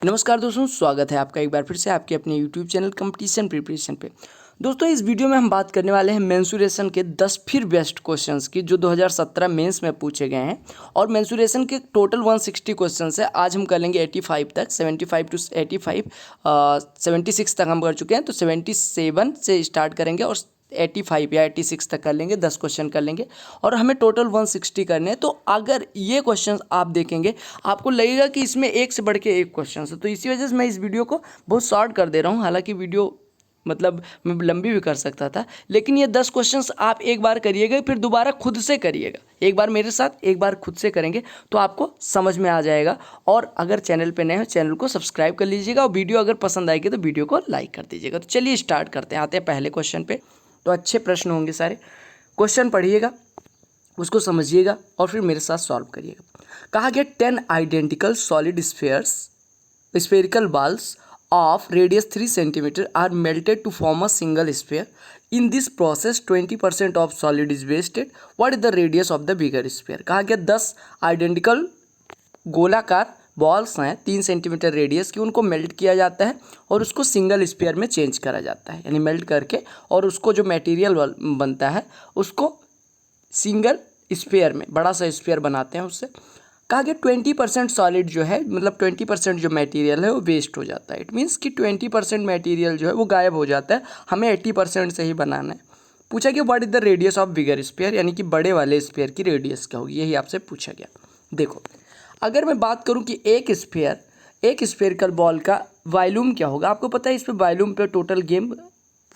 नमस्कार दोस्तों, स्वागत है आपका एक बार फिर से आपके अपने YouTube चैनल कंपटीशन प्रिपरेशन पे। दोस्तों, इस वीडियो में हम बात करने वाले हैं मेंसुरेशन के 10 फिर बेस्ट क्वेश्चंस की जो 2017 मेंस में पूछे गए हैं। और मेंसुरेशन के टोटल 160 क्वेश्चंस है। आज हम कर लेंगे 85 तक, 75 टू 85, 76 तक हम कर चुके हैं, तो 77 से स्टार्ट करेंगे और 85 या 86 तक कर लेंगे। 10 क्वेश्चन कर लेंगे और हमें टोटल 160 करने हैं। तो अगर ये क्वेश्चन आप देखेंगे आपको लगेगा कि इसमें एक से बढ़ के एक क्वेश्चन है, तो इसी वजह से मैं इस वीडियो को बहुत शॉर्ट कर दे रहा हूँ। हालांकि वीडियो मतलब मैं लंबी भी कर सकता था, लेकिन ये 10 क्वेश्चंस आप एक बार करिएगा, फिर दोबारा खुद से करिएगा। एक बार मेरे साथ, एक बार खुद से करेंगे तो आपको समझ में आ जाएगा। और अगर चैनल पे नए हो, चैनल को सब्सक्राइब कर लीजिएगा और वीडियो अगर पसंद आएगी तो वीडियो को लाइक कर दीजिएगा। तो चलिए स्टार्ट करते हैं, आते हैं पहले क्वेश्चन पे। तो अच्छे प्रश्न होंगे सारे, क्वेश्चन पढ़िएगा, उसको समझिएगा और फिर मेरे साथ सॉल्व करिएगा। कहा गया 10 identical solid spherical balls of radius 3 cm are melted to form a single sphere. In this process 20% of solid is wasted. What is the radius of the bigger sphere? कहा गया 10 आइडेंटिकल गोलाकार balls हैं 3 centimetre radius की, उनको melt किया जाता है और उसको सिंगल स्फीयर में चेंज करा जाता है, यानी मेल्ट करके, और उसको जो मटेरियल बनता है उसको सिंगल स्फीयर में, बड़ा सा स्फीयर बनाते हैं उससे। कहा गया 20% सॉलिड जो है, मतलब 20% जो मटेरियल है वो वेस्ट हो जाता है। इट मीन्स कि 20% मटेरियल जो है वो गायब हो जाता है, हमें 80% से ही बनाना है। पूछा गया what is the radius of bigger sphere, यानी कि बड़े वाले स्फीयर की रेडियस क्या होगी, यही आपसे पूछा गया। देखो, अगर मैं बात करूं कि एक स्फीयरिकल बॉल का वॉल्यूम क्या होगा, आपको पता है इस पे वॉल्यूम पे टोटल गेम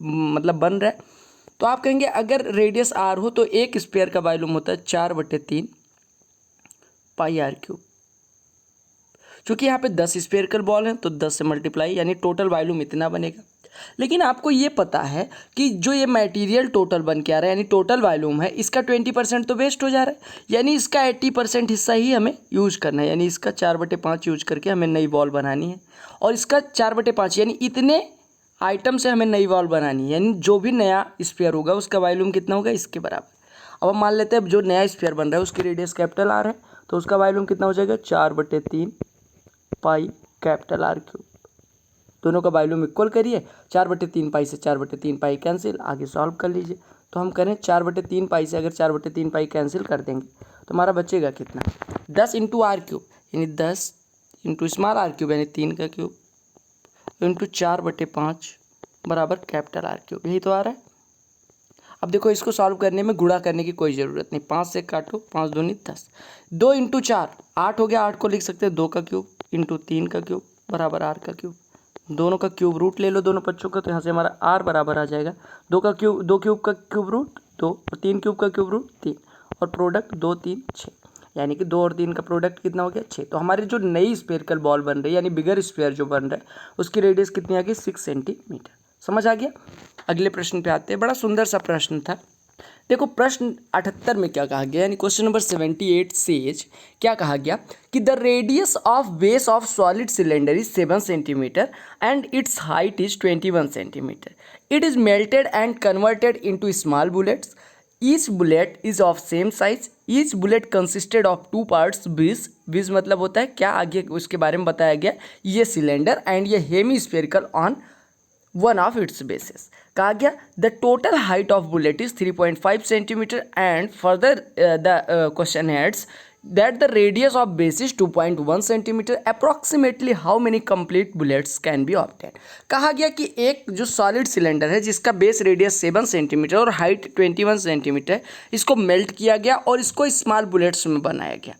मतलब बन रहा है। तो आप कहेंगे अगर रेडियस आर हो तो एक स्फीयर का वॉल्यूम होता है 4/3 पाई आर क्यूब। चूंकि यहाँ पे 10 स्फीयरिकल बॉल हैं तो 10 से मल्टीप्लाई, यानी टोटल वॉल्यूम इतना बनेगा। लेकिन आपको ये पता है कि जो ये मटेरियल टोटल बन के आ रहा है, यानी टोटल वॉल्यूम है, इसका 20% तो वेस्ट हो जा रहा है, यानी इसका 80% हिस्सा ही हमें यूज करना है। यानी इसका 4/5 यूज करके हमें नई बॉल बनानी है, और इसका 4/5 यानी इतने आइटम से हमें नई बॉल बनानी है। यानी जो भी नया स्फीयर होगा उसका वॉल्यूम कितना होगा, इसके बराबर। अब हम मान लेते हैं जो नया स्फीयर बन रहा है उसकी रेडियस कैपिटल आर है, तो उसका वॉल्यूम कितना हो जाएगा 4/3 पाई कैपिटल आर क्यूब। दोनों का वॉल्यूम इक्वल करिए, 4/3 पाई से 4/3 पाई कैंसिल, आगे सॉल्व कर लीजिए। तो हम करें 4/3 पाई से अगर 4/3 पाई कैंसिल कर देंगे तो हमारा बचेगा कितना, 10 इंटू आर क्यूब, यानी 10 इंटू स्मॉल आर क्यूब यानी 3 का क्यूब, इंटू 4/5 बराबर कैपिटल आर क्यूब, यही तो आ रहा है। अब देखो, इसको सॉल्व करने में गुणा करने की कोई ज़रूरत नहीं, 5 से काटो, 5 दूनी 10, 2 इंटू 4 8 हो गया, 8 को लिख सकते हैं 2 का क्यूब इंटू 3 का क्यूब बराबर आर का क्यूब। दोनों का क्यूब रूट ले लो दोनों बच्चों का, तो यहाँ से हमारा आर बराबर आ जाएगा 2 क्यूब का क्यूब रूट 2 और 3 क्यूब का क्यूब रूट 3, और प्रोडक्ट 2 3 6, यानी कि 2 और 3 का प्रोडक्ट कितना हो गया 6। तो हमारी जो नई स्फेरिकल बॉल बन रही है, यानी बिगर स्फीयर जो बन रहा है, उसकी रेडियस कितनी आ गई 6 सेंटीमीटर। समझ आ गया। अगले प्रश्न पे आते हैं, बड़ा सुंदर सा प्रश्न था। देखो, प्रश्न 78 में क्या कहा गया, यानी क्वेश्चन नंबर 78 सेज क्या कहा गया कि the radius of base of solid cylinder is 7 centimetre and it's height is 21 centimetre. It is melted and converted into small bullets. Each bullet is of same size. Each bullet consisted of 2 parts. बीस मतलब होता है क्या, आगे उसके बारे में बताया गया। ये सिलेंडर एंड ये hemispherical on one of its bases. कहा गया the total height of bullet is 3.5 centimeter and further the question adds that the radius of base is 2.1 centimeter. Approximately how many complete bullets can be obtained. कहा गया कि एक जो solid cylinder है जिसका base radius 7 centimetre और height 21 centimetre है, इसको मेल्ट किया गया और इसको स्मॉल बुलेट्स में बनाया गया।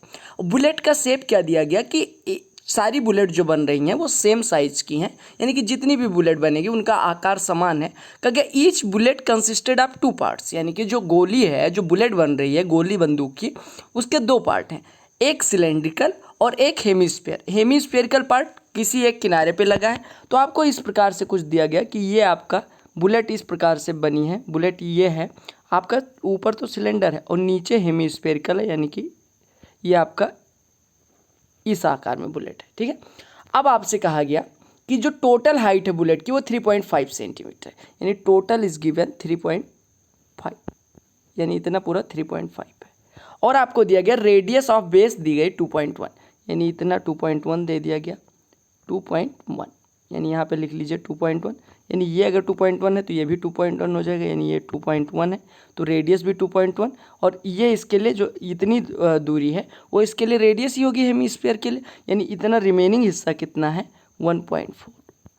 बुलेट का शेप क्या दिया गया कि सारी बुलेट जो बन रही हैं वो सेम साइज की हैं, यानी कि जितनी भी बुलेट बनेगी उनका आकार समान है। कहा each bullet consisted of 2 parts, यानी कि जो गोली है, जो बुलेट बन रही है गोली बंदूक की, उसके 2 पार्ट हैं, एक सिलेंड्रिकल और एक हेमीस्फेयर। हेमीस्फेरिकल पार्ट किसी एक किनारे पे लगा है। तो आपको इस प्रकार से कुछ दिया गया कि ये आपका बुलेट इस प्रकार से बनी है। बुलेट ये है आपका, ऊपर तो सिलेंडर है और नीचे हेमीस्फेरिकल है, यानी कि ये आपका इस आकार में बुलेट है। ठीक है, अब आपसे कहा गया कि जो टोटल हाइट है बुलेट की वो 3.5 सेंटीमीटर है, यानी टोटल इज गिवन 3.5, यानी इतना पूरा 3.5 है। और आपको दिया गया रेडियस ऑफ बेस दी गई 2.1, यानी इतना 2.1 दे दिया गया। 2.1, यानी यहाँ पे लिख लीजिए 2.1, यानी ये अगर 2.1 है तो ये भी 2.1 हो जाएगा, यानी ये 2.1 है तो रेडियस भी 2.1, और ये इसके लिए जो इतनी दूरी है वो इसके लिए रेडियस ही होगी हेमीस्फीयर के लिए, यानी इतना रिमेनिंग हिस्सा कितना है 1.4,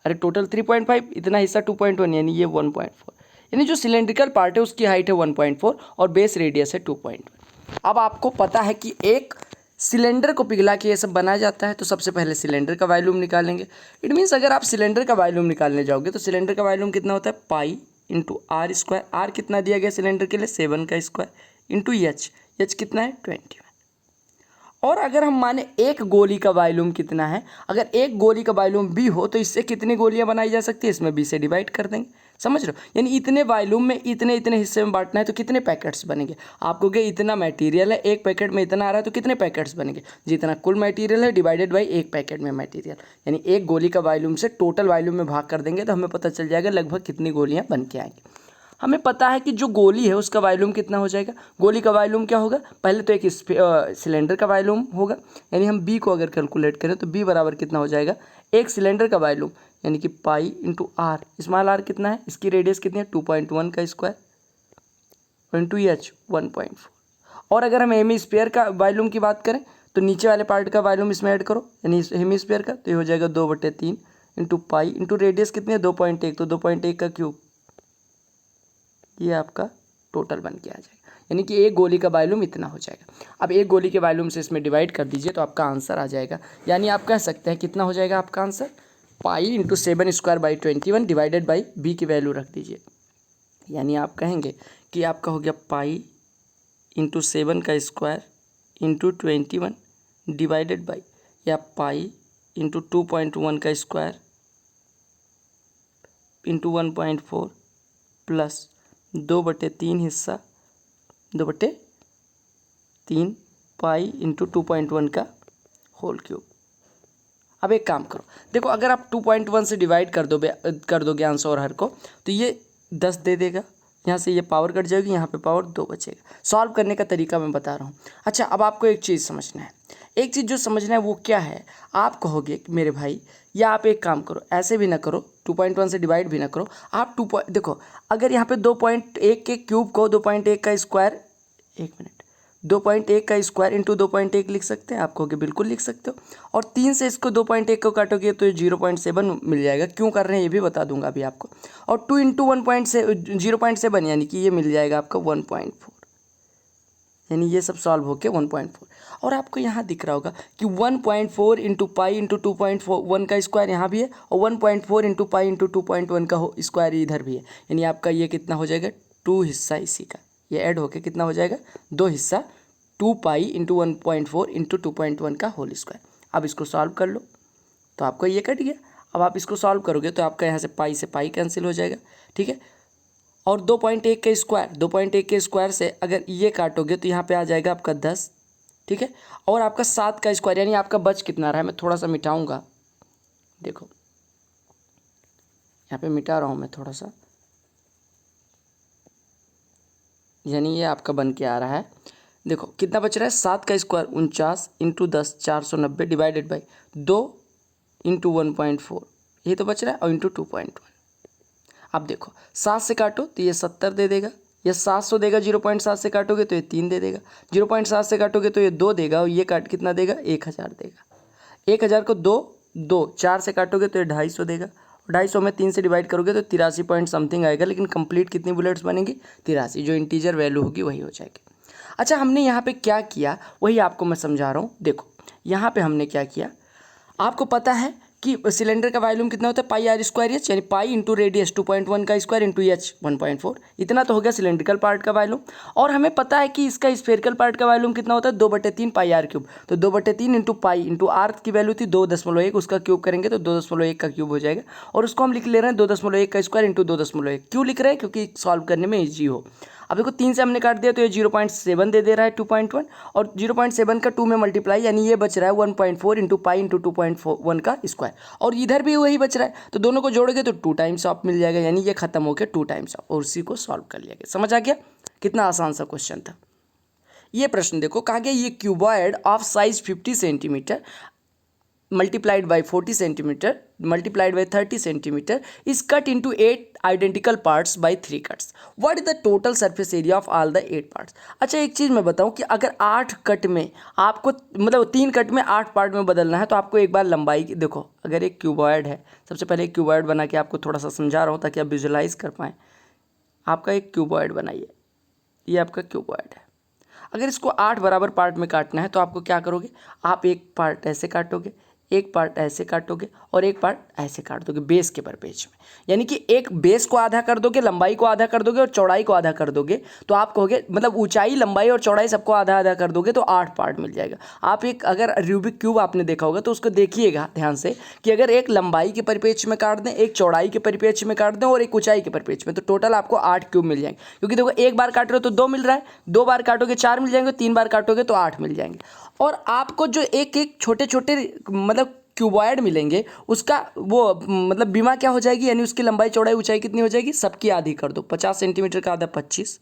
अरे टोटल 3.5, इतना हिस्सा 2.1, यानी ये 1.4, यानी जो सिलेंड्रिकल पार्ट है उसकी हाइट है 1.4 और बेस रेडियस है 2.1। अब आपको पता है कि एक सिलेंडर को पिघला के ये सब बनाया जाता है, तो सबसे पहले सिलेंडर का वॉल्यूम निकालेंगे। इट मीन्स अगर आप सिलेंडर का वॉल्यूम निकालने जाओगे तो सिलेंडर का वॉल्यूम कितना होता है pi into r square, r कितना दिया गया सिलेंडर के लिए 7 का स्क्वायर इंटू एच, एच कितना है 21। और अगर हम माने एक गोली का वॉल्यूम कितना है, अगर एक गोली का वॉल्यूम बी हो तो इससे कितनी गोलियां बनाई जा सकती है, इसमें बी से डिवाइड कर देंगे, समझ रहे हो, यानी इतने वॉल्यूम में इतने इतने हिस्से में बांटना है तो कितने पैकेट्स बनेंगे। आपको क्या इतना मटेरियल है, एक पैकेट में इतना आ रहा है तो कितने पैकेट्स बनेंगे, जितना कुल मटेरियल है डिवाइडेड बाई एक पैकेट में मटेरियल, यानी एक गोली का वॉल्यूम से टोटल वॉल्यूम में भाग कर देंगे तो हमें पता चल जाएगा लगभग कितनी गोलियाँ बन के आएंगी। हमें पता है कि जो गोली है उसका वॉल्यूम कितना हो जाएगा, गोली का वॉल्यूम क्या होगा, पहले तो एक सिलेंडर का वॉल्यूम होगा, यानी हम बी को अगर कैलकुलेट करें तो बी बराबर कितना हो जाएगा, एक सिलेंडर का वॉल्यूम यानी कि pi into r, small r कितना है, इसकी रेडियस कितनी है 2.1 का स्क्वायर इंटू एच 1.4। और अगर हम हेमीस्फीयर का वॉल्यूम की बात करें तो नीचे वाले पार्ट का वॉल्यूम इसमें ऐड करो, यानी हेमीस्फीयर का, तो ये हो जाएगा 2/3 इंटू पाई इंटू रेडियस कितनी है 2.1, तो 2.1 का क्यूब, ये आपका टोटल बन के आ जाएगा, यानी कि एक गोली का वॉल्यूम इतना हो जाएगा। अब एक गोली के वॉल्यूम से इसमें डिवाइड कर दीजिए तो आपका आंसर आ जाएगा, यानी आप कह सकते हैं कितना हो जाएगा आपका answer, pi into 7 square by 21 divided by B की वैल्यू रख दीजिए, यानी आप कहेंगे कि आपका हो गया पाई इंटू 7 का स्क्वायर इंटू 21 डिवाइडेड बाई, या पाई इंटू 2.1 का स्क्वायर इंटू 1.4 प्लस 2/3 हिस्सा 2/3 पाई इंटू 2.1 का होल क्यूब। अब एक काम करो, देखो अगर आप 2.1 से डिवाइड कर दोगे आंसर और हर को तो ये 10 दे देगा, यहाँ से ये पावर कट जाएगी, यहाँ पे पावर 2 बचेगा। सॉल्व करने का तरीका मैं बता रहा हूँ। अच्छा अब आपको एक चीज़ समझना है, एक चीज़ जो समझना है वो क्या है, आप कहोगे कि मेरे भाई, या आप एक काम करो, ऐसे भी ना करो, 2.1 से डिवाइड भी ना करो, आप देखो अगर यहाँ पे 2.1 के क्यूब को 2.1 का स्क्वायर, 1 मिनट, 2.1 का स्क्वायर इंटू 2.1 लिख सकते हैं, आप कहोगे बिल्कुल लिख सकते हो, और 3 से इसको 2.1 को काटोगे तो 0.7 मिल जाएगा, क्यों कर रहे हैं ये भी बता दूंगा अभी आपको, और 2 इंटू 0.7 यानी कि ये मिल जाएगा आपका 1.4, यानी ये सब सॉल्व होके 1.4, और आपको यहाँ दिख रहा होगा कि 1.4 इंटू पाई इंटू 2.1 का स्क्वायर यहाँ भी है, और 1.4 इंटू पाई इंटू 2.1 का स्क्वायर इधर भी है, यानी आपका ये कितना हो जाएगा 2 हिस्सा इसी का, ये ऐड होके कितना हो जाएगा 2 हिस्सा 2 पाई इंटू 1.4 इंटू 2.1 का होल स्क्वायर। अब इसको सॉल्व कर लो तो आपको ये कट गया। अब आप इसको सॉल्व करोगे तो आपका यहाँ से पाई कैंसिल हो जाएगा, ठीक है, और 2.1 के स्क्वायर से अगर ये काटोगे तो यहाँ पे आ जाएगा आपका 10, ठीक है, और आपका 7 का स्क्वायर, यानी आपका बच कितना रहा है, मैं थोड़ा सा मिटाऊंगा, देखो यहाँ पे मिटा रहा हूँ मैं थोड़ा सा, यानी ये आपका बन के आ रहा है, देखो कितना बच रहा है 7 का square 49 into 10 490 divided by 2 into 1.4, ये तो बच रहा है, और इंटू 2.1। अब देखो 7 से काटो तो ये 70 दे देगा, ये 700 देगा, 0.7 से काटोगे तो ये 3 दे देगा, 0.7 से काटोगे तो ये 2 देगा, और ये काट कितना देगा 1000 देगा, 1000 को 2 4 से काटोगे तो ये 250 देगा, 250 में 3 से डिवाइड करोगे तो 83 पॉइंट समथिंग आएगा, लेकिन कंप्लीट कितनी बुलेट्स बनेंगी 83, जो इंटीजर वैल्यू होगी वही हो जाएगी। अच्छा हमने यहाँ पे क्या किया वही आपको मैं समझा रहा हूँ, देखो यहाँ पे हमने क्या किया, आपको पता है कि सिलेंडर का वॉल्यूम कितना होता है पाई आर स्क्वायर एच, यानी पाई इंटू रेडियस 2.1 का स्क्वायर इंटू एच 1.4, इतना तो हो गया सिलेंड्रिकल पार्ट का वॉल्यूम। और हमें पता है कि इसका स्फेरिकल पार्ट का वॉल्यूम कितना होता है 2/3 पाई आर क्यूब, तो 2/3 इंटू पाई इंटू आर की वैल्यू थी 2.1, उसका क्यूब करेंगे तो 2.1 का क्यूब हो जाएगा, और उसको हम लिख ले रहे हैं 2.1 का स्क्वायर इंटू 2.1, क्यों लिख रहे हैं, क्योंकि सॉल्व करने में ईजी हो। अब देखो 3 से हमने काट दिया तो ये 0.7 दे रहा है 2.1, और 0.7 का 2 में मल्टीप्लाई, यानी ये बच रहा है 1.4 इंटू पाई इंटू 2.1 का स्क्वायर, और इधर भी वही बच रहा है, तो दोनों को जोड़ोगे तो 2 टाइम्स ऑफ मिल जाएगा, यानी ये खत्म हो गया 2 टाइम्स ऑफ, और उसी को सॉल्व कर लिया गया। समझ आ गया, कितना आसान सा क्वेश्चन था। ये प्रश्न देखो, कहा गया ये cuboid of size 50 centimetre multiplied by 40 centimeter multiplied by 30 centimeter is cut into 8 identical parts by 3 cuts. What is the total surface area of all the 8 parts? अच्छा एक चीज़ मैं बताऊं कि अगर 8 कट में आपको मतलब 3 कट में 8 पार्ट में बदलना है तो आपको एक बार लंबाई की देखो, अगर एक क्यूबॉइड है, सबसे पहले एक क्यूबॉइड बना के आपको थोड़ा सा समझा रहा हूँ ताकि आप विजुलाइज कर पाएँ। आपका एक क्यूबॉइड बनाइए, ये आपका क्यूबॉइड है। अगर इसको 8 बराबर पार्ट में काटना है तो आपको क्या करोगे, आप एक पार्ट ऐसे काटोगे, एक पार्ट ऐसे काटोगे और एक पार्ट ऐसे काट दोगे बेस के परपेच में। यानी कि एक बेस को आधा कर दोगे, लंबाई को आधा कर दोगे और चौड़ाई को आधा कर दोगे, तो आप कहोगे मतलब ऊंचाई लंबाई और चौड़ाई सबको आधा आधा कर दोगे तो 8 पार्ट मिल जाएगा। आप एक अगर रूबिक क्यूब आपने देखा होगा तो उसको देखिएगा ध्यान से कि अगर एक लंबाई के परिपेक्ष में काट दें, एक चौड़ाई के परिपेक्ष में काट दें और एक ऊंचाई के परिपेक्ष में, तो टोटल आपको 8 क्यूब मिल जाएंगे। क्योंकि देखो एक बार काट रहे हो तो 2 मिल रहा है, 2 बार काटोगे 4 मिल जाएंगे, 3 बार काटोगे तो 8 मिल जाएंगे। और आपको जो एक एक छोटे छोटे मतलब क्यूबॉइड मिलेंगे उसका वो मतलब बीमा क्या हो जाएगी, यानी उसकी लंबाई चौड़ाई ऊंचाई कितनी हो जाएगी, सबकी आधी कर दो। 50 सेंटीमीटर का आधा 25,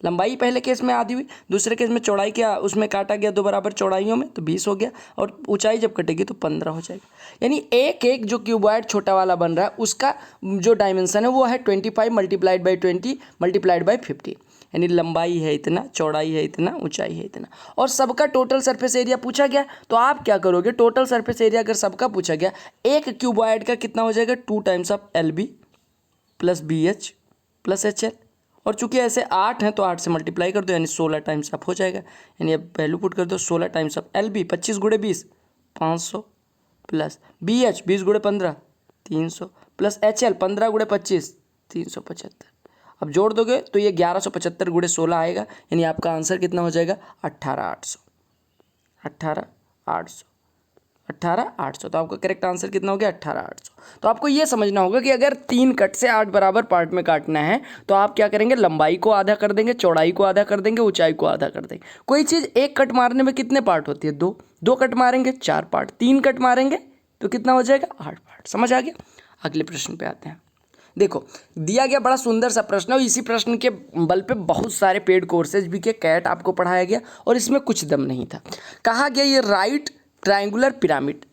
लंबाई पहले केस में आधी हुई, दूसरे केस में चौड़ाई क्या उसमें काटा गया 2 बराबर चौड़ाइयों में तो 20 हो गया, और ऊंचाई जब कटेगी तो 15 हो जाएगा। यानी एक एक जो क्यूबॉइड छोटा वाला बन रहा है उसका जो डायमेंशन है वो है 25 मल्टीप्लाइड बाई 20 मल्टीप्लाइड बाई 50। यानी लंबाई है इतना, चौड़ाई है इतना, ऊंचाई है इतना, और सबका टोटल सरफेस एरिया पूछा गया। तो आप क्या करोगे, टोटल सरफेस एरिया अगर सबका पूछा गया, एक क्यूबॉइड का कितना हो जाएगा, 2 times of LB plus BH plus HL। और चूंकि ऐसे 8 हैं तो 8 से मल्टीप्लाई कर दो, यानी 16 टाइम्स ऑफ हो जाएगा। यानी अब वैल्यू पुट कर दो, 16 टाइम्स ऑफ LB 25 गुणे 20 500 प्लस BH 20 गुणे 15 300 प्लस HL 15 गुणे 25 375। अब जोड़ दोगे तो ये 1175 गुणे 16 आएगा। यानी आपका आंसर कितना हो जाएगा, 18800 18800 18800। तो आपका करेक्ट आंसर कितना हो गया, 18800। तो आपको ये समझना होगा कि अगर 3 कट से 8 बराबर पार्ट में काटना है तो आप क्या करेंगे, लंबाई को आधा कर देंगे, चौड़ाई को आधा कर देंगे, ऊंचाई को आधा कर देंगे। कोई चीज़ एक कट मारने में कितने पार्ट होती है, 2 कट मारेंगे 4 पार्ट, 3 कट मारेंगे तो कितना हो जाएगा, 8 पार्ट। समझ आ गया। अगले प्रश्न पे आते हैं। देखो दिया गया बड़ा सुंदर सा प्रश्न है और इसी प्रश्न के बल पे बहुत सारे पेड कोर्सेज भी के कैट आपको पढ़ाया गया और इसमें कुछ दम नहीं था। कहा गया ये right triangular pyramid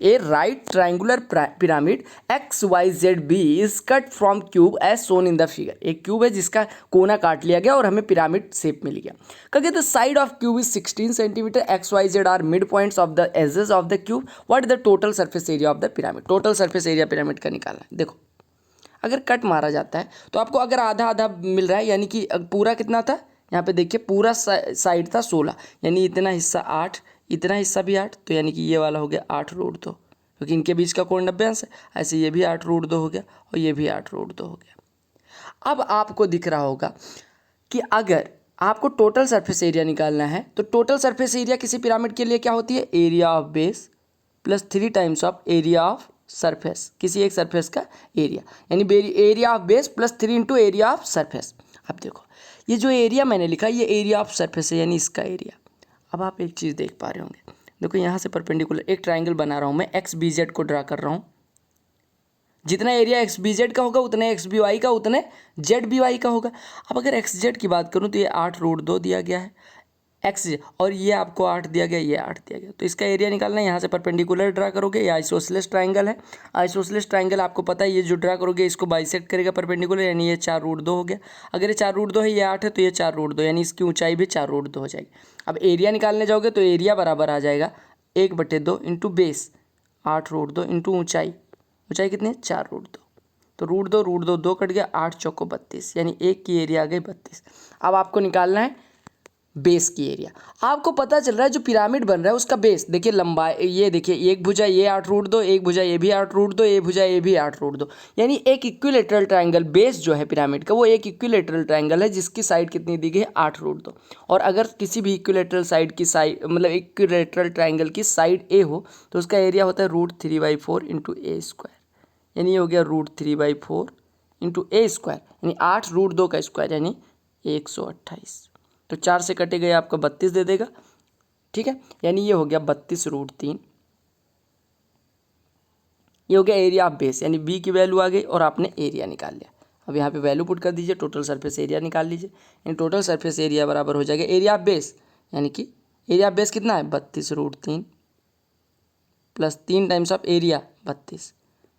XYZB is cut from cube as shown in the figure. एक क्यूब है जिसका कोना काट लिया गया और हमें पिरामिड शेप मिल गया। कहा the side of cube is 16 centimetre, XYZ are mid points of the edges of the cube. What is the total surface area of the pyramid. Total surface area pyramid का निकालना है। देखो अगर cut मारा जाता है तो आपको अगर आधा आधा मिल रहा है, यानी कि पूरा कितना था, यहाँ पे देखिए पूरा साइड था 16, यानी इतना हिस्सा 8, इतना हिस्सा भी 8, तो यानी कि ये वाला हो गया 8√2, क्योंकि इनके बीच का कोण 90 अंश है। ऐसे ये भी 8√2 हो गया और ये भी 8√2 हो गया। अब आपको दिख रहा होगा कि अगर आपको टोटल सरफेस एरिया निकालना है तो टोटल सरफेस एरिया किसी पिरामिड के लिए क्या होती है, area of base plus 3 times of area of surface, किसी एक सरफेस का एरिया, यानी area of base plus 3 into area of surface. अब देखो ये जो एरिया मैंने लिखा ये एरिया ऑफ सरफेस है, यानी इसका एरिया। अब आप एक चीज़ देख पा रहे होंगे, देखो यहाँ से परपेंडिकुलर एक ट्राइंगल बना रहा हूँ मैं, XBZ को ड्रा कर रहा हूँ। जितना एरिया XBZ का होगा उतने XBY का उतने ZBY का होगा। अब अगर XZ की बात करूँ तो ये 8√2 दिया गया है XZ, और ये आपको 8 दिया गया, ये 8 दिया गया, तो इसका एरिया निकालना है। यहाँ से परपेंडिकुलर ड्रा करोगे, ये आइसोसेलेस ट्राइंगल है। आइसोसेलेस ट्राइंगल आपको पता है ये जो ड्रा करोगे इसको बाइसेक्ट करेगा परपेंडिकुलर, यानी ये 4√2 हो गया। अगर ये 4√2 है, ये 8 है, तो ये 4√2, यानी इसकी ऊंचाई भी 4√2 हो जाएगी। अब एरिया निकालने जाओगे तो एरिया बराबर आ जाएगा 1/2 इंटू बेस 8√2 इंटू ऊँचाई, ऊँचाई कितनी है 4√2, तो √2 2 कट गया, 8 चौको 32, यानी एक की एरिया आ गई 32। अब आपको निकालना है बेस की एरिया। आपको पता चल रहा है जो पिरामिड बन रहा है उसका बेस देखिए, लंबाई ये देखिए, एक भुजा ये 8√2, एक भुजा ये भी 8√2, एक भुजा ये भी 8√2, यानी एक इक्विलेटरल ट्राइंगल बेस जो है पिरामिड का वो एक इक्विलेटरल ट्राइंगल है जिसकी साइड कितनी दी गई है 8√2। और अगर किसी भी इक्विलेटरल साइड की साइड मतलब इक्विलेटरल ट्राइंगल की साइड A हो तो उसका एरिया होता है √3/4 इंटू A², यानी ये हो गया √3/4 इंटू A², यानी 8√2 का स्क्वायर यानी 128। तो 4 से कटे गए आपको 32 दे देगा, ठीक है, यानी ये हो गया 32√3। ये हो गया एरिया ऑफ बेस, यानी B की वैल्यू आ गई और आपने एरिया निकाल लिया। अब यहाँ पे वैल्यू पुट कर दीजिए, टोटल सरफेस एरिया निकाल लीजिए, यानी टोटल सरफेस एरिया बराबर हो जाएगा एरिया ऑफ बेस, यानी कि एरिया ऑफ बेस कितना है 32√3 plus 3 times of area 32,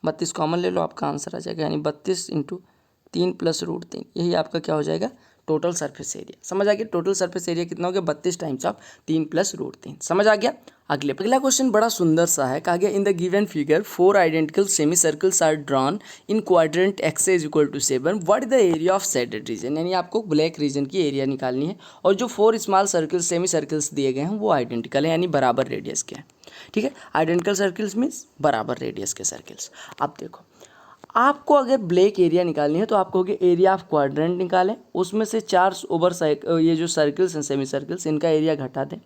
32 common ले लो, आपका आंसर आ जाएगा, यानी 32 इंटू 3 प्लस रूट 3, यही आपका क्या हो जाएगा टोटल सरफेस एरिया। समझ आ गया, टोटल सरफेस एरिया कितना हो गया 32 टाइम्स ऑफ 3 प्लस रूट 3। समझ आ गया। अगला क्वेश्चन बड़ा सुंदर सा है, कहा गया in the given figure 4 identical semi circles are drawn in quadrant x is equal to 7, what is the area of shaded region, यानी आपको ब्लैक रीजन की एरिया निकालनी है, और जो 4 स्मॉल सर्कल्स सेमी सर्कल्स दिए गए हैं वो आइडेंटिकल है, यानी बराबर रेडियस के हैं। ठीक है, आइडेंटिकल सर्कल्स मीन्स बराबर रेडियस के सर्कल्स। अब देखो, आपको अगर ब्लैक एरिया निकालनी है तो आप कहोगे एरिया ऑफ क्वाड्रेंट निकालें, उसमें से 4 ओवर ये जो सर्कल्स हैं सेमी सर्कल्स, इनका एरिया घटा दें,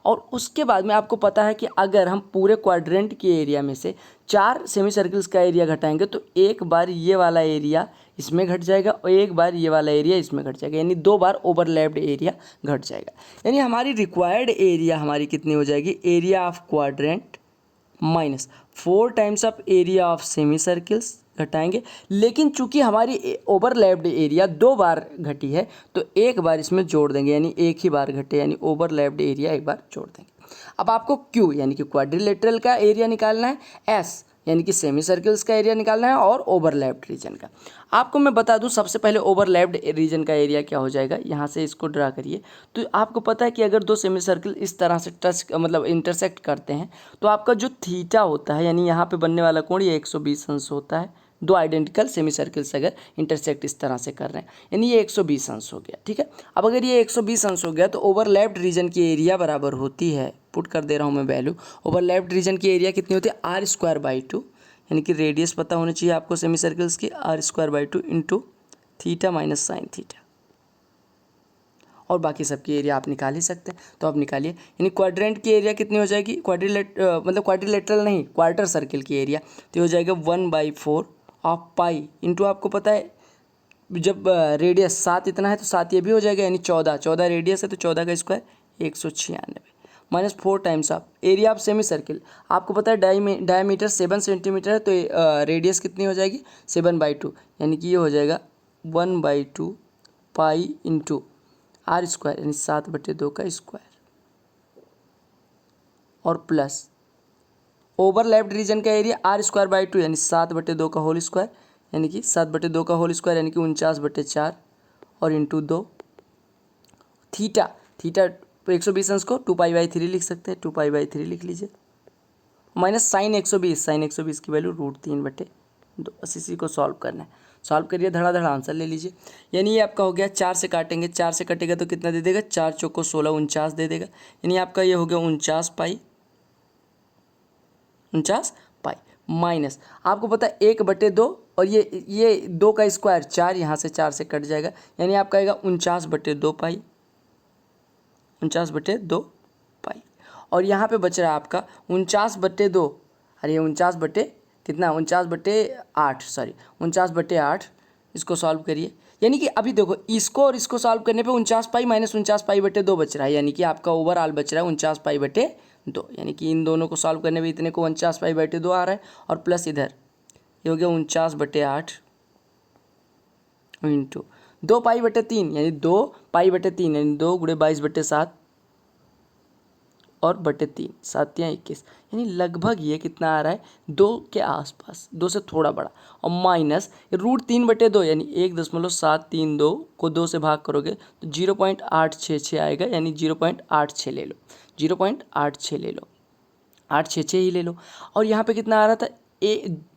और उसके बाद में आपको पता है कि अगर हम पूरे क्वाड्रेंट के एरिया में से 4 सेमी सर्कल्स का एरिया घटाएंगे तो एक बार ये वाला एरिया इसमें घट जाएगा और एक बार ये वाला एरिया इसमें घट जाएगा, यानी 2 बार ओवरलैप्ड एरिया घट जाएगा। यानी हमारी रिक्वायर्ड एरिया हमारी कितनी हो जाएगी, area of quadrant minus 4 times of area of semi circles घटाएंगे, लेकिन चूंकि हमारी ओवरलैप्ड एरिया 2 बार घटी है तो एक बार इसमें जोड़ देंगे, यानी एक ही बार घटे, यानी ओवरलैप्ड एरिया एक बार जोड़ देंगे। अब आपको क्यू यानी कि क्वाड्रिलेटरल का एरिया निकालना है, एस यानी कि सेमी सर्कल्स का एरिया निकालना है, और ओवरलैप्ड रीजन का। आपको मैं बता दूं सबसे पहले ओवरलैप्ड रीजन का एरिया क्या हो जाएगा, यहाँ से इसको ड्रा करिए। तो आपको पता है कि अगर 2 सेमी सर्कल इस तरह से टच मतलब इंटरसेक्ट करते हैं तो आपका जो थीटा होता है, यानी यहाँ पे बनने वाला कोण ये 120 अंश होता है। 2 आइडेंटिकल सेमी सर्कल्स अगर इंटरसेक्ट इस तरह से कर रहे हैं, यानी ये 120 अंश हो गया। ठीक है, अब अगर ये 120 अंश हो गया तो ओवरलैप्ड रीजन की एरिया बराबर होती है, पुट कर दे रहा हूँ मैं वैल्यू, ओवरलैप्ड रीजन की एरिया कितनी होती है r²/2, यानी कि रेडियस पता होनी चाहिए आपको सेमी सर्कल्स की, r²/2 into theta minus sine theta, और बाकी सबकी एरिया आप निकाल ही सकते हैं, तो आप निकालिए। यानी क्वाड्रेंट की एरिया कितनी हो जाएगी, क्वाड्रिलेटरल नहीं, क्वार्टर सर्कल की एरिया तो हो जाएगा 1/4 ऑफ पाई इंटू, आपको पता है जब रेडियस 7 इतना है तो 7 ये भी हो जाएगा, यानी 14 रेडियस है तो 14 का square 196 minus 4 times of area of semi circle. आपको पता है डायमीटर 7 सेंटीमीटर है तो रेडियस कितनी हो जाएगी 7/2, यानी कि ये हो जाएगा 1/2 पाई इंटू r², यानी 7/2 का स्क्वायर, और प्लस ओवरलैप्ड रीजन का एरिया r²/2 यानी 7/2 का होल स्क्वायर, यानी कि 7/2 का होल स्क्वायर यानी कि 49/4, और इंटू 2 थीटा 120 अंश को 2π/3 लिख सकते हैं, 2π/3 लिख लीजिए, माइनस साइन 120 की वैल्यू √3/2। बस इसी को सॉल्व करना है, सॉल्व करिए, धड़ा आंसर ले लीजिए। यानी ये आपका हो गया, 4 से काटेंगे, 4 से कटेगा तो कितना दे देगा, 4 चौको 16 49 दे देगा, यानी आपका ये हो गया 49 पाई माइनस, आपको पता है 1/2, और ये 2 का स्क्वायर 4, यहाँ से 4 से कट जाएगा, यानी आपका आएगा 49/2 पाई, 49/2 पाई, और यहाँ पे बच रहा है आपका 49/2, अरे 49/8, इसको सॉल्व करिए। यानी कि अभी देखो इसको और इसको सॉल्व करने पे 49 पाई माइनस 49π/2 बच रहा है, यानी कि आपका ओवरऑल बच रहा है 49π/2, यानी कि इन दोनों को सॉल्व करने पे इतने को 49π/2 आ रहा है, और प्लस इधर ये हो गया 49/8 इंटू 2π/3, यानी 2π/3, यानी 2 × 22/7 और /3, 7 या 21, यानी लगभग ये कितना आ रहा है 2 के आसपास, 2 से थोड़ा बड़ा, और माइनस √3/2, यानी 1.732 को 2 से भाग करोगे तो 0.866 आएगा, यानी 0.86 ले लो, 0.86 ले लो, 866 ही ले लो। और यहाँ पे कितना आ रहा था,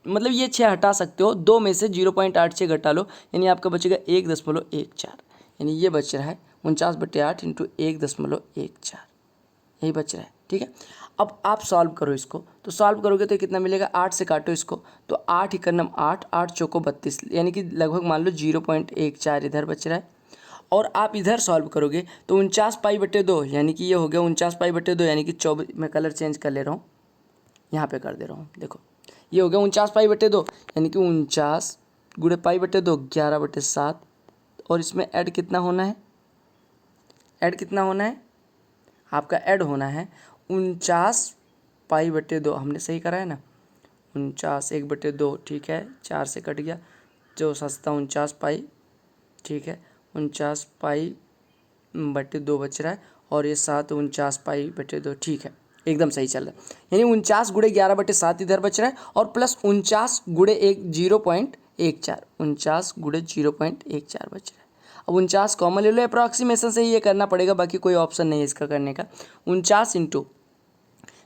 मतलब ये 6 हटा सकते हो, 2 में से 0.86 घटा लो, यानी आपका बचेगा 1.14, यानी ये बच रहा है 49/8 इंटू 1.14, यही बच रहा है। ठीक है, अब आप सॉल्व करो इसको, तो सॉल्व करोगे तो कितना मिलेगा, 8 से काटो इसको तो 8 × 9 8, 8 चौको 32, यानी कि लगभग मान लो 0.14 इधर बच रहा है, और आप इधर सॉल्व करोगे तो 49π/2, यानी कि ये हो गया 49π/2, यानी कि 24, मैं कलर चेंज कर ले रहा हूँ, यहाँ पे कर दे रहा हूँ, देखो ये हो गया 49π/2, यानी कि 49 × π/2 11/7, और इसमें ऐड कितना होना है, आपका ऐड होना है 49π/2, हमने सही करा है ना, 49 1/2, ठीक है, 4 से कट गया, जो सस्ता 49 पाई, ठीक है, 49π/2 बच रहा है, और ये 7 49π/2, ठीक है, एकदम सही चल रहा है। यानी 49 गुणे 11/7 इधर बच रहा है और प्लस 49 गुणे 0.14, 49 गुणे 0.14 बच रहा है। अब 49 कॉमन ले लो, अप्रॉक्सीमेशन से ही ये करना पड़ेगा, बाकी कोई ऑप्शन नहीं है इसका करने का। 49 इंटू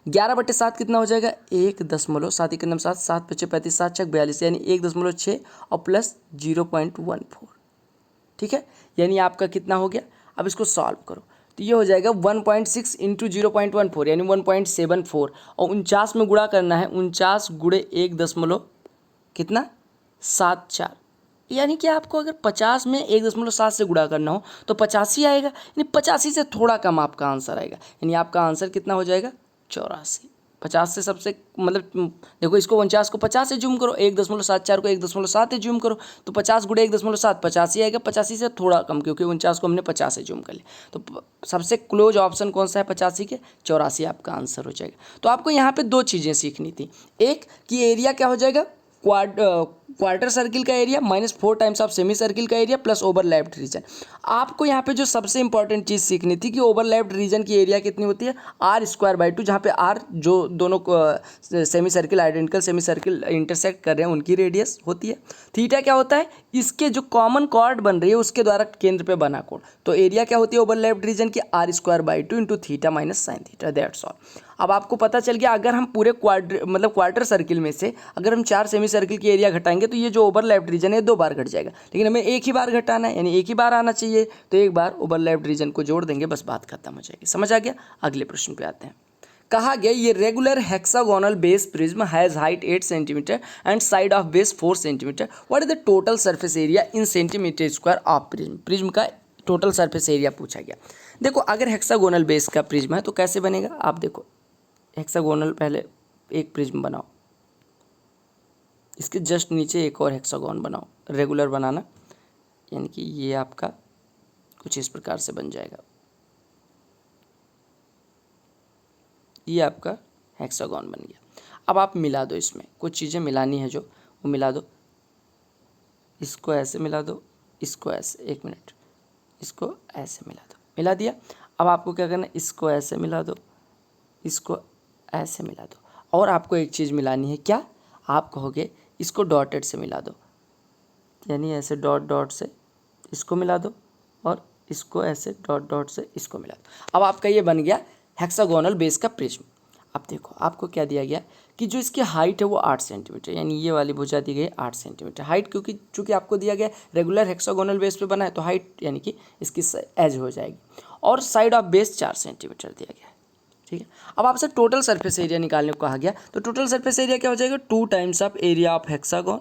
11/7 कितना हो जाएगा 1.7, 7 7 5 35 7 6 42, यानी 1.6 और प्लस 0.14, ठीक है। यानी आपका कितना हो गया, अब इसको सॉल्व करो तो ये हो जाएगा 1.6 इंटू 0.14 यानी 1.74 और 49 में गुणा करना है, 49 गुणे 1 कितना 74, यानी कि आपको अगर 50 में 1.7 से गुणा करना हो तो 85 आएगा, यानी 85 से थोड़ा कम आपका आंसर आएगा। यानी आपका आंसर कितना हो जाएगा 84। 50 से सबसे मतलब देखो इसको 49 को 50 से जूम करो, 1.74 को 1.7 से जूम करो तो 50 गुणे 1.7 85 आएगा। 85 से थोड़ा कम क्योंकि 49 को हमने 50 से जूम कर लिया, तो सबसे क्लोज ऑप्शन कौन सा है 85 के 84 आपका आंसर हो जाएगा। तो आपको यहाँ पे दो चीज़ें सीखनी थी, एक कि एरिया क्या हो जाएगा क्वार्टर सर्किल का area -4 times of semi circle का एरिया प्लस ओवरलैप्ड रीजन। आपको यहाँ पे जो सबसे इंपॉर्टेंट चीज़ सीखनी थी कि ओवरलैप्ड रीजन की एरिया कितनी होती है r²/2, जहाँ पे r जो दोनों semi circle identical semi circle intersect कर रहे हैं उनकी रेडियस होती है। थीटा क्या होता है, इसके जो कॉमन कॉर्ड बन रही है उसके द्वारा केंद्र पे बना कोण। तो एरिया क्या होती है ओवरलैप्ड रीजन की r²/2 into theta minus sine theta, that's all. अब आपको पता चल गया अगर हम पूरे क्वार्टर सर्किल में से अगर हम 4 सेमी सर्किल की एरिया घटाएंगे तो ये जो ओवरलैप्ड रीजन है 2 बार घट जाएगा, लेकिन हमें एक ही बार घटाना है, यानी एक ही बार आना चाहिए, तो एक बार ओवरलैप्ड रीजन को जोड़ देंगे, बस बात खत्म हो जाएगी। समझ आ गया। अगले प्रश्न पे आते हैं। कहा गया ये regular hexagonal base prism has height 8 centimetre and side of base 4 centimetre, what is the total surface area in centimetre square of prism. Prism का टोटल सरफेस एरिया पूछा गया। देखो अगर हेक्सागोनल बेस का प्रिज्म है तो कैसे बनेगा, आप देखो हेक्सागोनल पहले एक प्रिज्म बनाओ, इसके जस्ट नीचे एक और हेक्सागोन बनाओ, रेगुलर बनाना, यानी कि ये आपका कुछ इस प्रकार से बन जाएगा। ये आपका हेक्सागोन बन गया। अब आप मिला दो, इसमें कुछ चीज़ें मिलानी है जो वो मिला दो, इसको ऐसे मिला दो, इसको ऐसे, एक मिनट, इसको ऐसे मिला दो, मिला दिया। अब आपको क्या करना है, इसको ऐसे मिला दो, इसको ऐसे मिला दो, और आपको एक चीज़ मिलानी है, क्या आप कहोगे इसको डॉटेड से मिला दो, यानी ऐसे डॉट डॉट से इसको मिला दो और इसको ऐसे डॉट डॉट से इसको मिला दो। अब आपका ये बन गया हेक्सागोनल बेस का प्रिज्म। अब देखो आपको क्या दिया गया कि जो इसकी हाइट है वो 8 सेंटीमीटर, यानी ये वाली भुजा दी गई 8 सेंटीमीटर हाइट, क्योंकि चूँकि आपको दिया गया रेगुलर हेक्सागोनल बेस पे बना है तो हाइट यानी कि इसकी एज हो जाएगी, और साइड ऑफ बेस 4 सेंटीमीटर दिया गया है, ठीक है। अब आपसे टोटल सरफेस एरिया निकालने को कहा गया, तो टोटल सरफेस एरिया क्या हो जाएगा 2 times of area of hexagon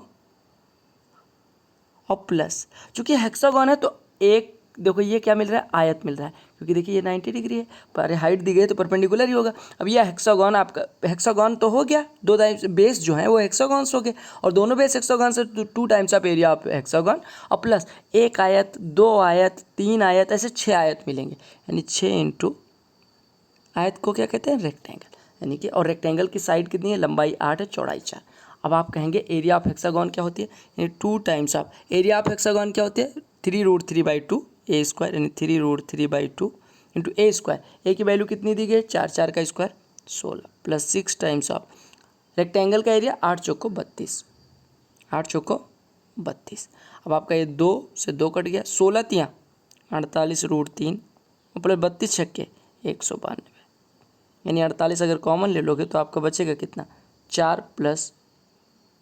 और प्लस, चूँकि हेक्सागोन है तो एक देखो ये क्या मिल रहा है आयत मिल रहा है, क्योंकि देखिए ये 90 डिग्री है, पर हाइट दी गई है तो परपेंडिकुलर ही होगा। अब यह हेक्सागोन आपका हेक्सागोन तो हो गया, दो टाइम्स बेस जो है वो हेक्सागोन्स हो गए, और दोनों बेस हेक्सागोन से 2 times of area of hexagon और प्लस एक आयत, 2 आयत, 3 आयत, ऐसे 6 आयत मिलेंगे, यानी 6 इंटू आयत को क्या कहते हैं रेक्टेंगल, यानी कि और रेक्टेंगल की साइड कितनी है, लंबाई 8 है, चौड़ाई 4। अब आप कहेंगे एरिया ऑफ हेक्सागोन क्या होती है, यानी 2 times of area of hexagon क्या होती है 3√3/2 ए स्क्वायर, यानी 3√3/2 इंटू ए स्क्वायर, ए की वैल्यू कितनी दी गई 4, 4 का square 16 plus 6 times of rectangle का एरिया 8 चौको 32, 8 चौको 32। अब आपका ये 2 से 2 कट गया, 16 तियाँ 48√3 प्लस 32 छक्के 192, यानी 48 अगर कॉमन ले लोगे तो आपका बचेगा कितना 4 प्लस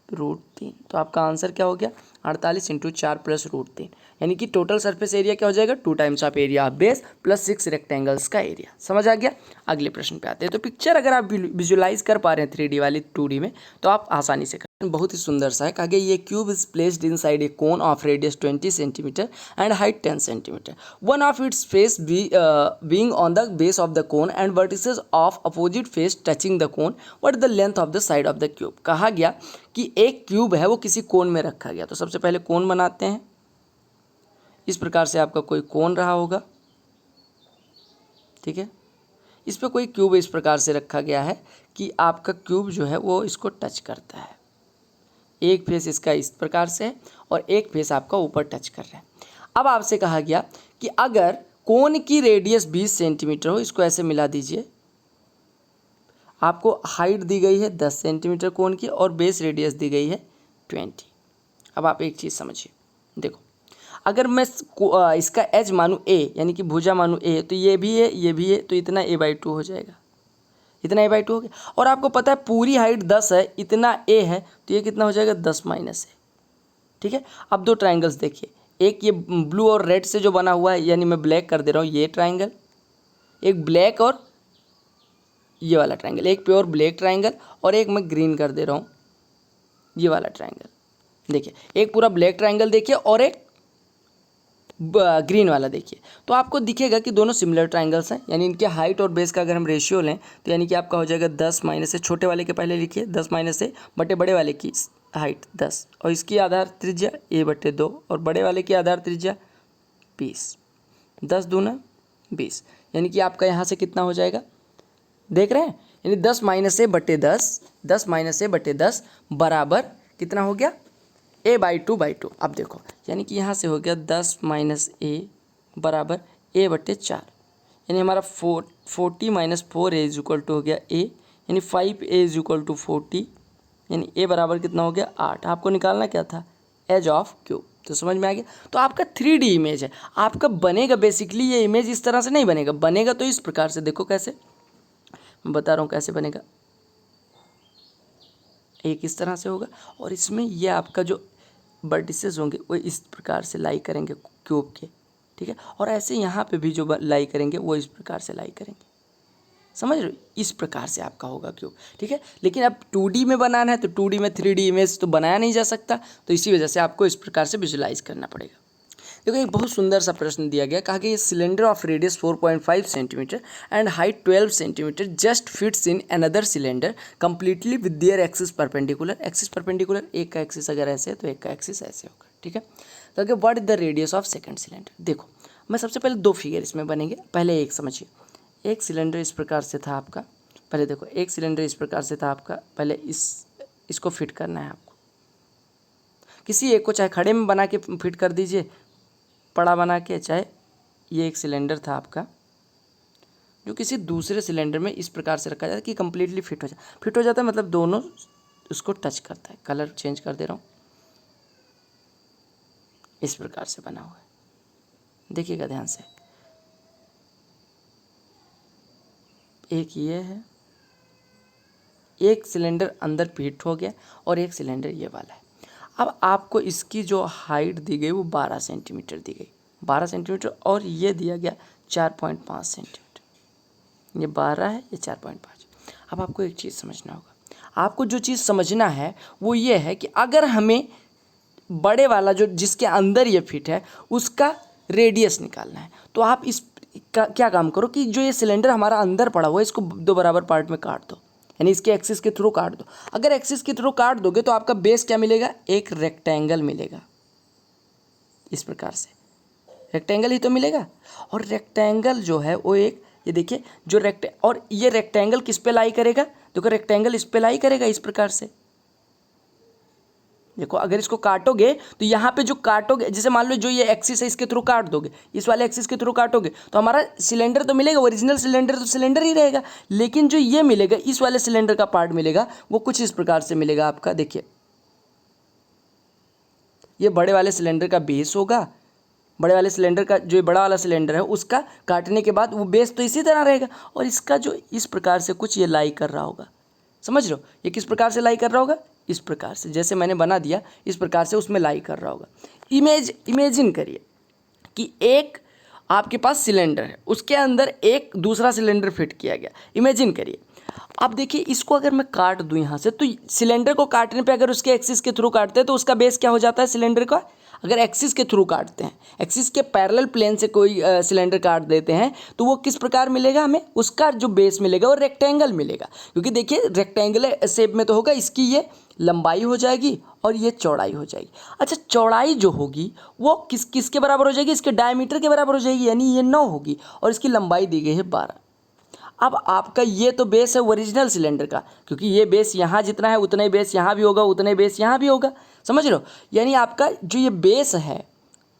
√3, तो आपका आंसर क्या हो गया 48 इंटू 4 प्लस √3, यानी कि टोटल सरफेस एरिया क्या हो जाएगा 2 times of area of base plus 6 rectangles का एरिया। समझ आ गया। अगले प्रश्न पे आते हैं। तो पिक्चर अगर आप विजुलाइज कर पा रहे हैं 3D वाली 2D में तो आप आसानी से कर, बहुत ही सुंदर सा है। कहा गया ये cube is placed in side A cone of radius 20 centimetre and height 10 centimetre, one of its face being on the base of the cone and vertices of opposite face touching the cone, what is the length of the side of the cube. कहा गया कि एक cube है वो किसी कोन में रखा गया, तो सबसे पहले कोन बनाते हैं। इस प्रकार से आपका कोई कोन रहा होगा, ठीक है। इस पे कोई क्यूब इस प्रकार से रखा गया है कि आपका क्यूब जो है वो इसको टच करता है, एक फेस इसका इस प्रकार से है और एक फेस आपका ऊपर टच कर रहा है। अब आपसे कहा गया कि अगर कोन की रेडियस 20 सेंटीमीटर हो, इसको ऐसे मिला दीजिए, आपको हाइट दी गई है 10 सेंटीमीटर कोन की और बेस रेडियस दी गई है 20। अब आप एक चीज़ समझिए, देखो अगर मैं इसका एज मानूँ a यानी कि भुजा मानूँ a, तो ये भी है ये भी है, तो इतना a/2 हो जाएगा, इतना a/2 हो गया। और आपको पता है पूरी हाइट 10 है, इतना a है, तो ये कितना हो जाएगा 10 माइनस a। ठीक है, अब दो ट्राइंगल्स देखिए, एक ये ब्लू और रेड से जो बना हुआ है, यानी मैं ब्लैक कर दे रहा हूँ ये ट्राइंगल, एक ब्लैक और ये वाला ट्राइंगल, एक प्योर ब्लैक ट्राइंगल और एक मैं ग्रीन कर दे रहा हूँ ये वाला ट्राइंगल। देखिए एक पूरा ब्लैक ट्राइंगल देखिए और एक ग्रीन वाला देखिए, तो आपको दिखेगा कि दोनों सिमिलर ट्राइंगल्स हैं, यानी इनके हाइट और बेस का अगर हम रेशियो लें तो यानी कि आपका हो जाएगा 10 माइनस से, छोटे वाले के पहले लिखिए 10 माइनस से बटे बड़े वाले की हाइट 10 और इसकी आधार त्रिज्या a/2 और बड़े वाले की आधार त्रिज्या 20, 10 दूना 20, यानी कि आपका यहाँ से कितना हो जाएगा देख रहे हैं, यानी 10 माइनस a बटे 10, 10 माइनस a बटे 10 बराबर कितना हो गया a/2/2। अब देखो यानी कि यहाँ से हो गया 10 माइनस a बराबर a/4, यानी हमारा 40 minus 4a is equal to हो गया a, यानी 5a इज इक्वल टू 40, यानी a बराबर कितना हो गया 8। आपको निकालना क्या था एज ऑफ क्यूब, तो समझ में आ गया। तो आपका 3D इमेज है, आपका बनेगा बेसिकली ये इमेज इस तरह से नहीं बनेगा, बनेगा तो इस प्रकार से, देखो कैसे मैं बता रहा हूँ कैसे बनेगा, एक इस तरह से होगा और इसमें ये आपका जो वर्टिसेस होंगे वो इस प्रकार से लाई करेंगे क्यूब के, ठीक है, और ऐसे यहाँ पे भी जो लाई करेंगे वो इस प्रकार से लाई करेंगे, समझ रहे हो, इस प्रकार से आपका होगा क्यूब, ठीक है। लेकिन अब 2D में बनाना है तो 2D में 3D इमेज तो बनाया नहीं जा सकता, तो इसी वजह से आपको इस प्रकार से विजुलाइज करना पड़ेगा। देखो एक बहुत सुंदर सा प्रश्न दिया गया, कहा कि ये cylinder of radius 4.5 centimetre and height 12 centimetre just fits in another cylinder completely with their axis perpendicular. Axis perpendicular, एक का एक्सिस अगर ऐसे है तो एक का एक्सिस ऐसे होगा, ठीक है। तो अगर what is the radius of second cylinder, देखो मैं सबसे पहले दो फिगर इसमें बनेंगे, पहले एक समझिए, एक सिलेंडर इस प्रकार से था आपका, पहले देखो एक सिलेंडर इस प्रकार से था आपका, पहले इसको फिट करना है आपको, किसी एक को चाहे खड़े में बना के फिट कर दीजिए, पड़ा बना के, चाहे ये एक सिलेंडर था आपका जो किसी दूसरे सिलेंडर में इस प्रकार से रखा जाता है कि कंप्लीटली फिट हो जाए, फिट हो जाता है मतलब दोनों उसको टच करता है। कलर चेंज कर दे रहा हूँ, इस प्रकार से बना हुआ है, देखिएगा ध्यान से, एक ये है, एक सिलेंडर अंदर फिट हो गया और एक सिलेंडर ये वाला है। अब आपको इसकी जो हाइट दी गई वो 12 सेंटीमीटर दी गई, 12 सेंटीमीटर, और ये दिया गया 4.5 सेंटीमीटर, ये 12 है ये 4.5। अब आपको एक चीज़ समझना होगा, आपको जो चीज़ समझना है वो ये है कि अगर हमें बड़े वाला जो जिसके अंदर ये फिट है उसका रेडियस निकालना है, तो आप इस क्या काम करो कि जो ये सिलेंडर हमारा अंदर पड़ा हुआ है इसको दो बराबर पार्ट में काट दो, यानी इसके एक्सिस के थ्रू काट दो। अगर एक्सिस के थ्रू काट दोगे तो आपका बेस क्या मिलेगा, एक रेक्टेंगल मिलेगा, इस प्रकार से रेक्टेंगल ही तो मिलेगा। और रेक्टेंगल जो है वो एक, ये देखिए जो और ये रेक्टेंगल किस पे लाई करेगा, देखो रेक्टेंगल इस पे लाई करेगा इस प्रकार से, देखो अगर इसको काटोगे तो यहाँ पे जो काटोगे, जैसे मान लो जो ये एक्सिस है इसके थ्रू काट दोगे, इस वाले एक्सिस के थ्रू काटोगे तो हमारा सिलेंडर तो मिलेगा, ओरिजिनल सिलेंडर तो सिलेंडर ही रहेगा, लेकिन जो ये मिलेगा इस वाले सिलेंडर का पार्ट मिलेगा वो कुछ इस प्रकार से मिलेगा आपका। देखिए ये बड़े वाले सिलेंडर का बेस होगा, बड़े वाले सिलेंडर का जो बड़ा वाला सिलेंडर है उसका काटने के बाद वो बेस तो इसी तरह रहेगा, और इसका जो इस प्रकार से कुछ ये लाई कर रहा होगा, समझ रहे हो, ये किस प्रकार से लाई कर रहा होगा, इस प्रकार से जैसे मैंने बना दिया इस प्रकार से उसमें लाई कर रहा होगा। इमेजिन करिए कि एक आपके पास सिलेंडर है, उसके अंदर एक दूसरा सिलेंडर फिट किया गया, इमेजिन करिए। अब देखिए इसको अगर मैं काट दूं यहाँ से, तो सिलेंडर को काटने पे अगर उसके एक्सिस के थ्रू काटते हैं तो उसका बेस क्या हो जाता है सिलेंडर का, अगर एक्सिस के थ्रू काटते हैं, एक्सिस के पैरेलल प्लेन से कोई सिलेंडर काट देते हैं तो वो किस प्रकार मिलेगा हमें, उसका जो बेस मिलेगा वो रेक्टेंगल मिलेगा, क्योंकि देखिए रेक्टेंगुलर शेप में तो होगा, इसकी ये लंबाई हो जाएगी और ये चौड़ाई हो जाएगी। अच्छा चौड़ाई जो होगी वो किसके बराबर हो जाएगी, इसके डायमीटर के बराबर हो जाएगी, यानी ये 9 होगी और इसकी लंबाई दी गई है 12। अब आपका ये तो बेस है ओरिजिनल सिलेंडर का, क्योंकि ये बेस यहाँ जितना है उतना ही बेस यहाँ भी होगा, उतना ही बेस यहाँ भी होगा, समझ रहे हो, यानी आपका जो ये बेस है,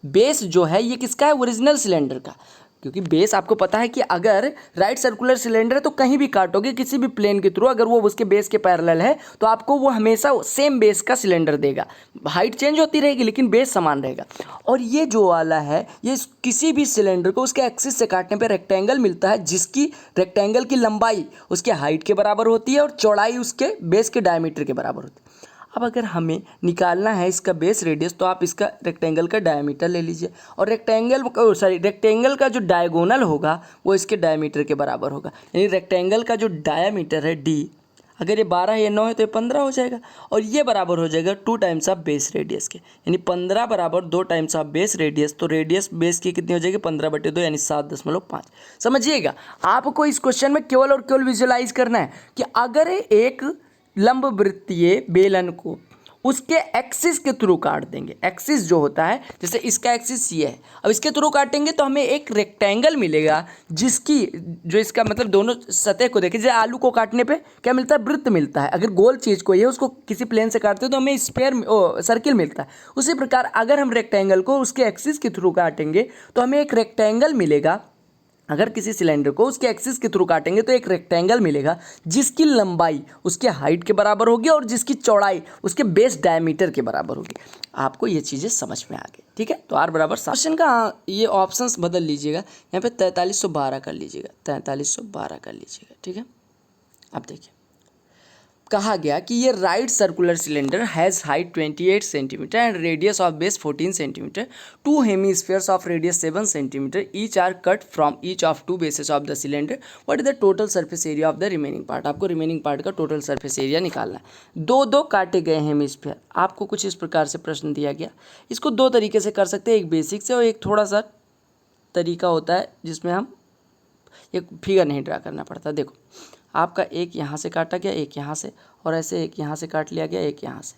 बेस जो है ये किसका है, ओरिजिनल सिलेंडर का। क्योंकि बेस आपको पता है कि अगर राइट सर्कुलर सिलेंडर है तो कहीं भी काटोगे किसी भी प्लेन के थ्रू, अगर वो उसके बेस के पैरेलल है तो आपको वो हमेशा सेम बेस का सिलेंडर देगा। हाइट चेंज होती रहेगी लेकिन बेस समान रहेगा। और ये जो वाला है ये किसी भी सिलेंडर को उसके एक्सिस से काटने पर रेक्टेंगल मिलता है, जिसकी रेक्टेंगल की लंबाई उसके हाइट के बराबर होती है और चौड़ाई उसके बेस के डायमीटर के बराबर होती है। अब अगर हमें निकालना है इसका बेस रेडियस तो आप इसका रेक्टेंगल का डायमीटर ले लीजिए, और रेक्टेंगल का जो डायगोनल होगा वो इसके डायमीटर के बराबर होगा। यानी रेक्टेंगल का जो डायमीटर है डी, अगर ये 12 या 9 है तो ये 15 हो जाएगा, और ये बराबर हो जाएगा 2 टाइम्स ऑफ बेस रेडियस के। यानी 15 बराबर 2 टाइम्स ऑफ बेस रेडियस, तो रेडियस बेस की कितनी हो जाएगी 15/2 यानी 7.5। समझिएगा, आपको इस क्वेश्चन में केवल और केवल विजुअलाइज करना है कि अगर एक लंबवृत्तीय बेलन को उसके एक्सिस के थ्रू काट देंगे, एक्सिस जो होता है जैसे इसका एक्सिस ये है, अब इसके थ्रू काटेंगे तो हमें एक रेक्टेंगल मिलेगा जिसकी जो इसका मतलब दोनों सतह को देखिए, जैसे आलू को काटने पे क्या मिलता है, वृत्त मिलता है। अगर गोल चीज़ को ये उसको किसी प्लेन से काटते हो तो हमें सर्किल मिलता है। उसी प्रकार अगर हम रेक्टेंगल को उसके एक्सिस के थ्रू काटेंगे तो हमें एक रेक्टेंगल मिलेगा। अगर किसी सिलेंडर को उसके एक्सिस के थ्रू काटेंगे तो एक रेक्टेंगल मिलेगा जिसकी लंबाई उसके हाइट के बराबर होगी और जिसकी चौड़ाई उसके बेस डायमीटर के बराबर होगी। आपको ये चीज़ें समझ में आ गई, ठीक है। तो आर बराबर क्वेश्चन का ये ऑप्शंस बदल लीजिएगा, यहाँ पे 4312 कर लीजिएगा, 4312 कर लीजिएगा, ठीक है। अब देखिए कहा गया कि ये right circular cylinder has height 28 centimetre and radius of base 14 centimetre. Two hemispheres of radius 7 centimetre each are cut from each of two bases of the cylinder. What is the total surface area of the remaining part. आपको remaining part का total surface area निकालना है। दो काटे गए hemisphere, आपको कुछ इस प्रकार से प्रश्न दिया गया। इसको दो तरीके से कर सकते हैं, एक बेसिक से और एक थोड़ा सा तरीका होता है जिसमें हम एक फिगर नहीं ड्रा करना पड़ता। देखो आपका एक यहाँ से काटा गया, एक यहाँ से, और ऐसे एक यहाँ से काट लिया गया, एक यहाँ से,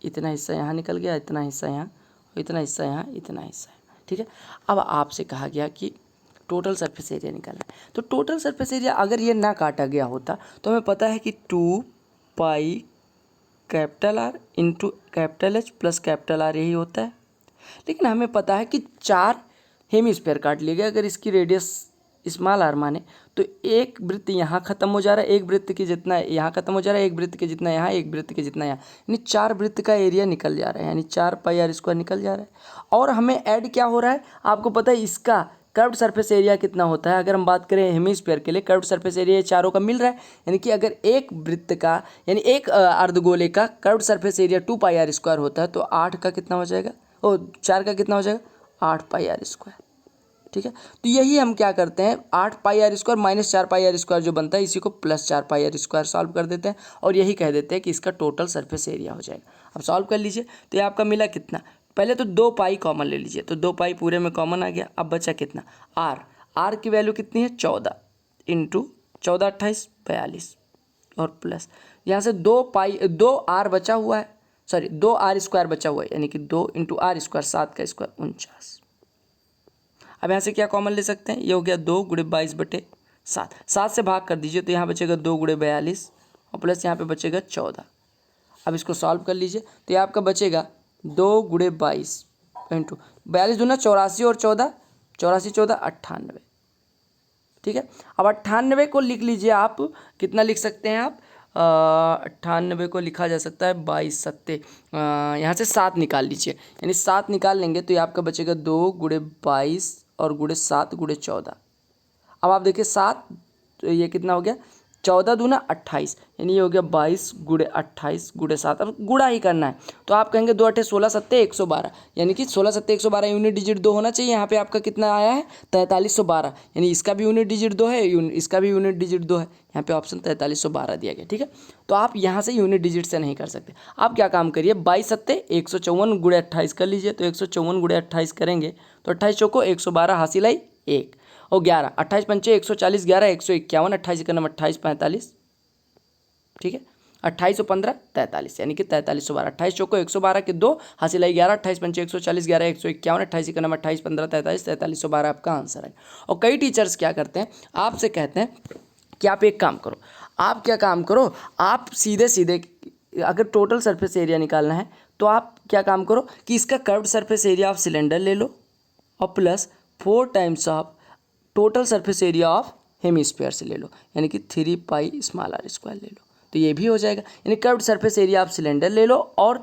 इतना हिस्सा यहाँ निकल गया, इतना हिस्सा यहाँ, इतना हिस्सा यहाँ, इतना हिस्सा यहाँ, ठीक है। अब आपसे कहा गया कि टोटल सरफेस एरिया निकालना है। तो टोटल सरफेस एरिया अगर ये ना काटा गया होता तो हमें पता है कि 2 pi capital R into capital H plus capital R यही होता है। लेकिन हमें पता है कि 4 हेमीस्फीयर काट लिए गए। अगर इसकी रेडियस स्मॉल आर माने तो एक वृत्त यहाँ खत्म हो जा रहा है, एक वृत्त के जितना यहाँ खत्म हो जा रहा है, एक वृत्त के जितना यहाँ, एक वृत्त के जितना यहाँ, यानी 4 वृत्त का एरिया निकल जा रहा है, यानी 4 पाई आर स्क्वायर निकल जा रहा है। और हमें ऐड क्या हो रहा है, आपको पता है इसका कर्व्ड सरफेस एरिया कितना होता है। अगर हम बात करें हेमीस्फीयर के लिए कर्व्ड सरफेस एरिया चारों का मिल रहा है, यानी कि अगर एक वृत्त का यानी एक अर्धगोले का curved surface area 2 pi r square होता है तो 8 का कितना हो जाएगा, 4 का कितना हो जाएगा 8 पाई आर स्क्वायर, ठीक है। तो यही हम क्या करते हैं, 8 pi r square minus 4 pi r square जो बनता है इसी को plus 4 pi r square solve कर देते हैं और यही कह देते हैं कि इसका टोटल सरफेस एरिया हो जाएगा। अब सॉल्व कर लीजिए तो ये आपका मिला कितना, पहले तो 2 पाई कॉमन ले लीजिए, तो 2 पाई पूरे में कॉमन आ गया। अब बचा कितना आर की वैल्यू कितनी है 14 इंटू 14 28 42 और प्लस यहाँ से 2 आर बचा हुआ है, सॉरी 2 आर स्क्वायर बचा हुआ है, यानी कि 2 इंटू आर स्क्वायर 7 का स्क्वायर 49। अब यहाँ से क्या कॉमन ले सकते हैं, ये हो गया 2 गुणे 22/7, 7 से भाग कर दीजिए तो यहाँ बचेगा 2 गुणे 42 और प्लस यहाँ पे बचेगा 14। अब इसको सॉल्व कर लीजिए तो ये आपका बचेगा 2 गुणे 22 इंटू 42 दूना 84 और 14 84 14 98, ठीक है। अब 98 को लिख लीजिए आप, कितना लिख सकते हैं आप 98 को लिखा जा सकता है 22 सत्ते, यहाँ से 7 निकाल लीजिए, यानी 7 निकाल लेंगे तो ये आपका बचेगा 2 गुणे 22 और गुणे 7 गुणे 14। अब आप देखिए 7 तो ये कितना हो गया 14 दूना 28, यानी ये हो गया 22 गुणे 28 गुणे 7। अब गुणा ही करना है तो आप कहेंगे 2 8 16 7 112, यानी कि 16 7 112 यूनिट डिजिट 2 होना चाहिए। यहाँ पे आपका कितना आया है 4312, यानी इसका भी यूनिट डिजिट 2 है, इसका भी यूनिट डिजिट 2 है। यहाँ पे ऑप्शन 4312 दिया गया, ठीक है। तो आप यहाँ से यूनिट डिजिट से नहीं कर सकते। आप क्या काम करिए 22 सत्ते 154 गुणे 28 कर लीजिए, तो 154 गुणे 28 करेंगे तो 28 चौको 112 हासिल आई 1 और 11 28 पंचे 140 11 151 28 का नंबर 28 45, ठीक है। 28 और 15 43, यानी कि 4312। 28 चौको 112 के 2 हासिल आई 11 28 पंचे 140 11 151 28 का नंबर 28 15 43 4312 आपका आंसर है। और कई टीचर्स क्या करते हैं, आपसे कहते हैं कि आप एक काम करो, आप क्या काम करो, आप सीधे सीधे अगर टोटल सरफेस एरिया निकालना है तो आप क्या काम करो कि इसका curved surface area of cylinder ले लो और plus 4 times of total surface area of hemisphere से ले लो, यानी कि 3 पाई स्मॉल आर स्क्वायर ले लो, तो ये भी हो जाएगा। यानी curved surface area of cylinder ले लो और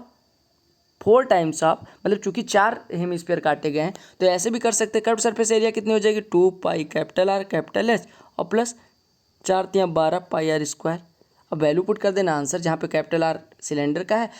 4 टाइम्स ऑफ, मतलब चूंकि 4 हेमिस्फीयर काटे गए हैं तो ऐसे भी कर सकते हैं। कर्व्ड सरफेस एरिया कितनी हो जाएगी, 2 pi capital R capital H और प्लस 4 तिया 12 पाई आर स्क्वायर। अब वैल्यू पुट कर देना आंसर, जहाँ पे कैपिटल आर सिलेंडर का है,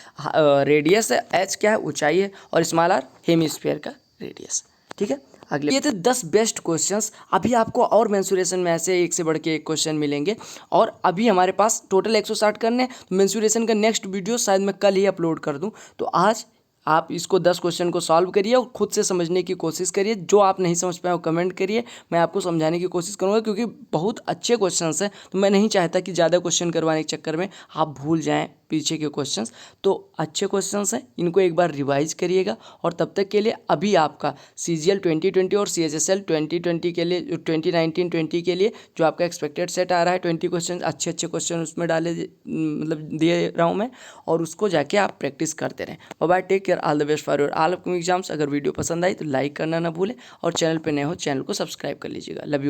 रेडियस है, एच क्या है ऊंचाई है, और स्मॉल आर हेमिस्फीयर का रेडियस। ठीक है, अगले ये थे 10 बेस्ट क्वेश्चंस। अभी आपको और मेंसुरेशन में ऐसे एक से बढ़ के एक क्वेश्चन मिलेंगे, और अभी हमारे पास टोटल 160 करने हैं। तो मेंसुरेशन का नेक्स्ट वीडियो शायद मैं कल ही अपलोड कर दूं। तो आज आप इसको 10 क्वेश्चन को सॉल्व करिए और खुद से समझने की कोशिश करिए। जो आप नहीं समझ पाए वो कमेंट करिए, मैं आपको समझाने की कोशिश करूँगा, क्योंकि बहुत अच्छे क्वेश्चंस हैं। तो मैं नहीं चाहता कि ज़्यादा क्वेश्चन करवाने के चक्कर में आप भूल जाएं पीछे के क्वेश्चंस। तो अच्छे क्वेश्चंस हैं, इनको एक बार रिवाइज करिएगा। और तब तक के लिए अभी आपका CGL 2020 और CHSL 2020 के लिए 2019-20 के लिए जो आपका एक्सपेक्टेड सेट आ रहा है 20 क्वेश्चन, अच्छे अच्छे क्वेश्चन उसमें डाले, मतलब दे रहा हूँ मैं, और उसको जाके आप प्रैक्टिस करते रहें। Bye bye, take care, all the best for your all upcoming exams. अगर वीडियो पसंद आई तो लाइक करना ना भूलें, और चैनल पर नए हो चैनल को सब्सक्राइब कर लीजिएगा। Love you.